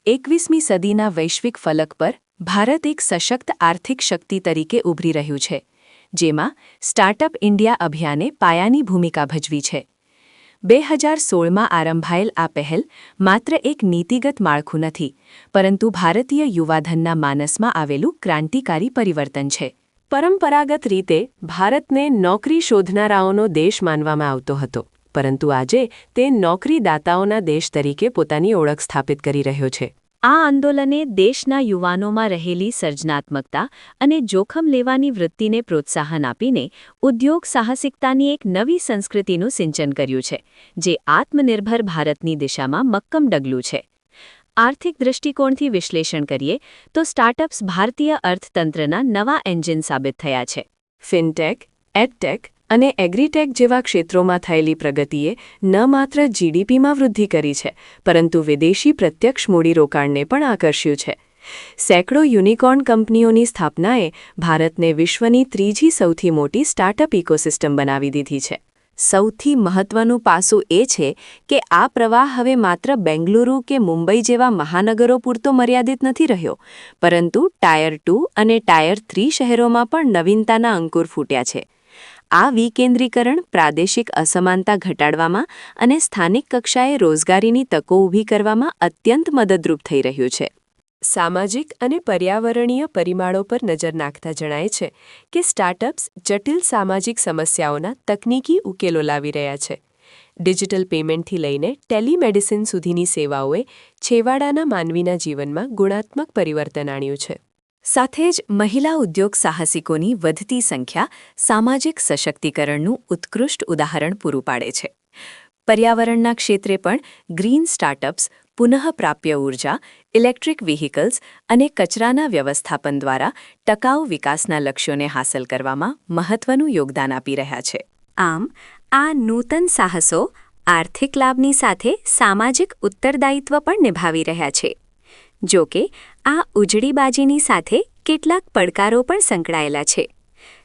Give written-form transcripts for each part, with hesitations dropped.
21મી સદીના વૈશ્વિક ફલક પર ભારત એક સશક્ત આર્થિક શક્તિ તરીકે ઉભરી રહ્યું છે, જેમાં સ્ટાર્ટઅપ ઇન્ડિયા અભિયાને પાયાની ભૂમિકા ભજવી છે. 2016માં આરંભાયેલ આ પહેલ માત્ર એક નીતિગત માળખું નથી, પરંતુ ભારતીય યુવાધનના માનસમાં આવેલું ક્રાંતિકારી પરિવર્તન છે. પરંપરાગત રીતે ભારતને નોકરી શોધનારાઓનો દેશ માનવામાં આવતો હતો, પરંતુ આજે તે નોકરીદાતાઓના દેશ તરીકે પોતાની ઓળખ સ્થાપિત કરી રહ્યો છે. આ આંદોલને દેશના યુવાનોમાં રહેલી સર્જનાત્મકતા અને જોખમ લેવાની વૃત્તિને પ્રોત્સાહન આપીને ઉદ્યોગ સાહસિકતાની એક નવી સંસ્કૃતિનું સિંચન કર્યું છે, જે આત્મનિર્ભર ભારતની દિશામાં મક્કમ ડગલું છે. આર્થિક દૃષ્ટિકોણથી વિશ્લેષણ કરીએ તો સ્ટાર્ટઅપ્સ ભારતીય અર્થતંત્રના નવા એન્જિન સાબિત થયા છે. ફિનટેક, એડટેક અને એગ્રીટેક જેવા ક્ષેત્રોમાં થયેલી પ્રગતિએ ન માત્ર જીડીપીમાં વૃદ્ધિ કરી છે, પરંતુ વિદેશી પ્રત્યક્ષ મૂડીરોકાણને પણ આકર્ષ્યું છે. સેંકડો યુનિકોર્ન કંપનીઓની સ્થાપનાએ ભારતને વિશ્વની ત્રીજી સૌથી મોટી સ્ટાર્ટઅપ ઇકોસિસ્ટમ બનાવી દીધી છે. સૌથી મહત્વનું પાસું એ છે કે આ પ્રવાહ હવે માત્ર બેંગલુરુ કે મુંબઈ જેવા મહાનગરો પૂરતો મર્યાદિત નથી રહ્યો, પરંતુ ટાયર 2 અને ટાયર 3 શહેરોમાં પણ નવીનતાના અંકુર ફૂટ્યા છે. આ વિકેન્દ્રીકરણ પ્રાદેશિક અસમાનતા ઘટાડવામાં અને સ્થાનિક કક્ષાએ રોજગારીની તકો ઊભી કરવામાં અત્યંત મદદરૂપ થઈ રહ્યું છે. સામાજિક અને પર્યાવરણીય પરિમાણો પર નજર નાખતા જણાય છે કે સ્ટાર્ટઅપ્સ જટિલ સામાજિક સમસ્યાઓના તકનીકી ઉકેલો લાવી રહ્યા છે. ડિજિટલ પેમેન્ટથી લઈને ટેલિમેડિસિન સુધીની સેવાઓએ છેવાડાના માનવીના જીવનમાં ગુણાત્મક પરિવર્તન આણ્યું છે. સાથે જ મહિલા ઉદ્યોગ સાહસિકોની વધતી સંખ્યા સામાજિક સશક્તિકરણનું ઉત્કૃષ્ટ ઉદાહરણ પૂરું પાડે છે. પર્યાવરણના ક્ષેત્રે પણ ગ્રીન સ્ટાર્ટઅપ્સ પુનઃપ્રાપ્ય ઊર્જા, ઇલેક્ટ્રિક વ્હીકલ્સ અને કચરાના વ્યવસ્થાપન દ્વારા ટકાઉ વિકાસના લક્ષ્યોને હાંસલ કરવામાં મહત્વનું યોગદાન આપી રહ્યા છે. આમ, આ નૂતન સાહસો આર્થિક લાભની સાથે સામાજિક ઉત્તરદાયિત્વ પણ નિભાવી રહ્યા છે. જો કે, આ ઉજળીબાજીની સાથે કેટલાક પડકારો પણ સંકળાયેલા છે.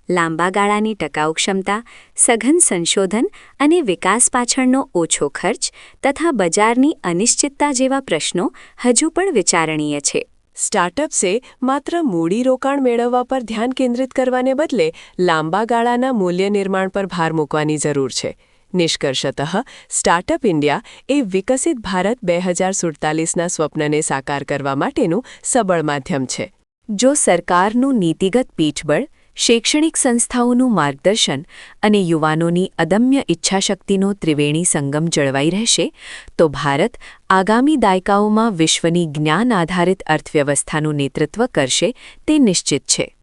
લાંબા ગાળાની ટકાઉ ક્ષમતા, સઘન સંશોધન અને વિકાસ પાછળનો ઓછો ખર્ચ તથા બજારની અનિશ્ચિતતા જેવા પ્રશ્નો હજુ પણ વિચારણીય છે. સ્ટાર્ટઅપ્સે માત્ર મૂડીરોકાણ મેળવવા પર ધ્યાન કેન્દ્રિત કરવાને બદલે લાંબા ગાળાના મૂલ્ય નિર્માણ પર ભાર મૂકવાની જરૂર છે. નિષ્કર્ષતઃ, સ્ટાર્ટઅપ ઇન્ડિયા એ વિકસિત ભારત 2047ના સ્વપ્નને સાકાર કરવા માટેનું સબળ માધ્યમ છે. જો સરકારનું નીતિગત પીઠબળ, શૈક્ષણિક સંસ્થાઓનું માર્ગદર્શન અને યુવાનોની અદમ્ય ઇચ્છાશક્તિનો ત્રિવેણી સંગમ જળવાઈ રહેશે, તો ભારત આગામી દાયકાઓમાં વિશ્વની જ્ઞાન આધારિત અર્થવ્યવસ્થાનું નેતૃત્વ કરશે તે નિશ્ચિત છે.